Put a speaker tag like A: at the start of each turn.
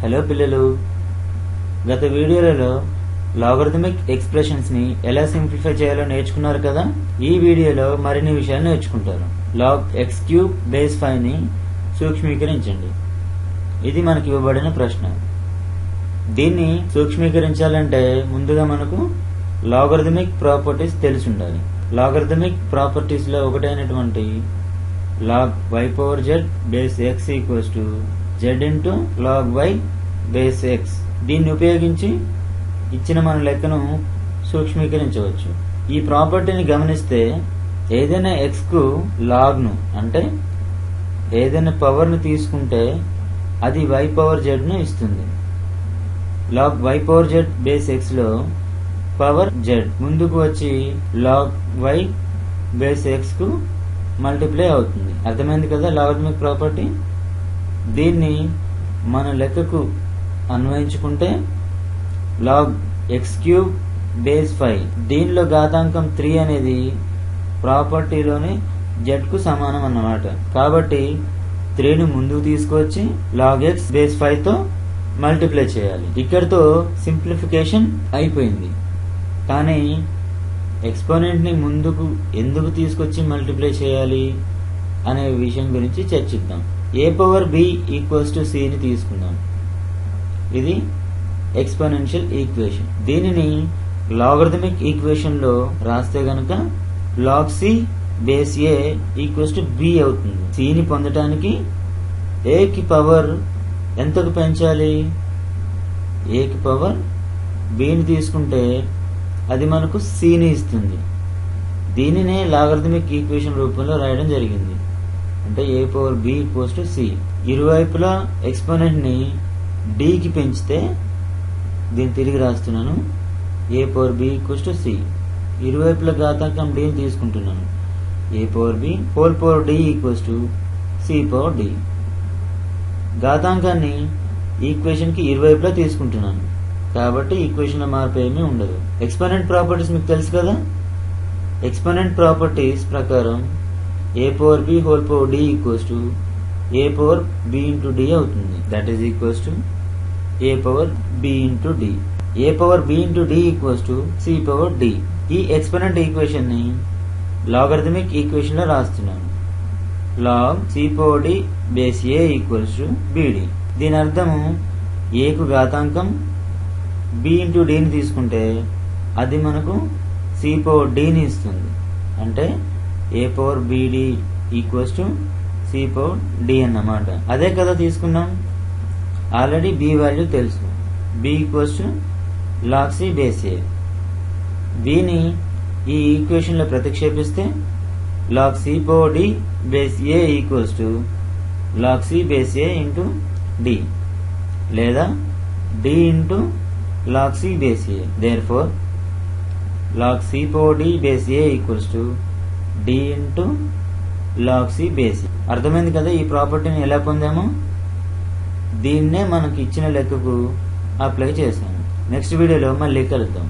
A: Hello పిల్లలు, గత వీడియోలలో లాగరిథమిక్ ఎక్స్ప్రెషన్స్ ని ఎలా సింప్లిఫై చేయాలో నేర్చుకున్నారు కదా. ఈ వీడియోలో మరిన్ని విషయాలు నేర్చుకుంటారు. log x క్యూబ్ బేస్ 5 ని సూక్ష్మీకరించండి. ఇది మనకి ఇవ్వబడిన ప్రశ్న. దీన్ని సూక్ష్మీకరించాలంటే ముందుగా మనకు లాగరిథమిక్ ప్రాపర్టీస్ తెలిసి ఉండాలి. లాగరిథమిక్ ప్రాపర్టీస్ లో ఒకటైనటువంటి log y power z base x equals to z into log y base x. దీన్ని ఉపయోగించి ఇచ్చిన మన లెక్కను సూక్ష్మీకరించవచ్చు. ఈ ప్రాపర్టీని గమనిస్తే ఏదైనా x కు log ను అంటే ఏదైనా పవర్ ను తీసుకుంటే అది y పవర్ z ను ఇస్తుంది. log y power z base x లో పవర్ z ముందుకు వచ్చి log y బేస్ x కు మల్టిప్లై అవుతుంది. అర్థమైంది కదా లాగరిథమిక్ ప్రాపర్టీ. దీన్ని మన లెక్కకు అన్వయించుకుంటే log x క్యూబ్ బేస్ 5 దీనిలో ఘాతాంకం 3 అనేది ప్రాపర్టీలోని z కు సమానం అన్నమాట. కాబట్టి 3 ను ముందుకు తీసుకొచ్చి log x బేస్ 5 తో మల్టిప్లై చేయాలి. ఇక్కడతో సింప్లిఫికేషన్ అయిపోయింది. కానీ ఎక్స్పోనెంట్ ని ముందుకు ఎందుకు తీసుకొచ్చి మల్టిప్లై చేయాలి అనే విషయం గురించి చర్చిద్దాం. a power b equals to c ని తీసుకుందాం. ఇది ఎక్స్పోనెన్షియల్ ఈక్వేషన్. దీనిని లాగరిథమిక్ ఈక్వేషన్ లో రాస్తే గనక log c base a equals to b అవుతుంది. c ని పొందటానికి a కి పవర్ ఎంతకు పెంచాలి? a కి పవర్ b ని తీసుకుంటే అది మనకు c ని ఇస్తుంది. దీనినే లాగరిథమిక్ ఈక్వేషన్ రూపంలో రాయడం జరిగింది. అంటే a power b equals to c. ఇరువైపులా ఎక్స్పోనెంట్ ని d కి పెంచితే దీన్ని తిరిగి రాస్తున్నాను. a power b equals to c. ఇరువైపుల ఘాతాంకం d ని తీసుకుంటున్నాను. a power b whole power d equals to c power d. ఘాతాంకాన్ని ఈక్వేషన్ కి ఇరువైపులా తీసుకుంటున్నాను కాబట్టి ఈక్వేషన్ లో మార్పు ఏమీ ఉండదు. ఎక్స్పోనెంట్ ప్రాపర్టీస్ మీకు తెలుసు కదా. ఎక్స్పోనెంట్ ప్రాపర్టీస్ ప్రకారం a power b whole power d equals to a power b into d అవుతుంది. That is equals to a power b into d. a power b into d equals to c power d. ఈ exponent equation ని logarithmic equation లో రాస్తున్నాను. log c power d base a equals to bd. దీని అర్థము a కు ఘాతాంకం b into d ని తీసుకుంటే అది మనకు c పవర్ d ని ఇస్తుంది. అంటే a power bd equals to c power d అన్నమాట. అదే కదా తీసుకున్నాం. ఆల్రెడీ b వాల్యూ తెలుసు. b equals to log c base a. b ని ఈ ఈక్వేషన్ లో ప్రతిక్షేపిస్తే log c power d base a equals to log c base a into d లేదా d into log c base a. Therefore, log c power d base a equals to d into log c base a. అర్థమైంది కదా ఈ ప్రాపర్టీని ఎలా పొందామో. దీన్నే మనకి ఇచ్చిన లెక్కకు అప్లై చేశాను. నెక్స్ట్ వీడియోలో మళ్ళీ కలుద్దాం.